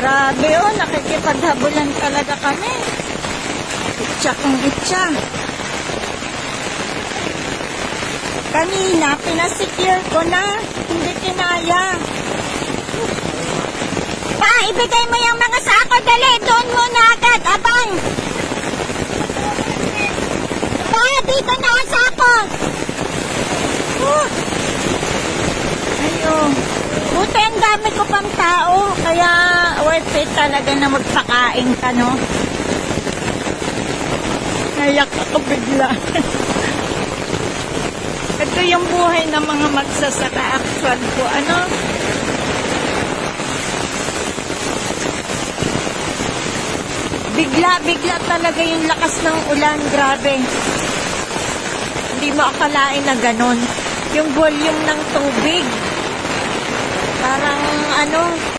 Grabe oh, nakikipaghabulan talaga kami. Itsa kong itsa. Kanina, pinasecure ko na. Hindi kinaya. Pa, ibigay mo yung mga sako. Dali, doon muna agad. Abang. Pa, dito na ang sako. Ayun. Buti ang dami ko pang tao. Kaya worth it talaga na magpakain ka, no? Nayak ako bigla. Ito yung buhay ng mga magsasaka actual ko. Ano? Bigla talaga yung lakas ng ulan. Grabe. Hindi mo akalain na ganon. Yung volume ng tubig. Parang ano...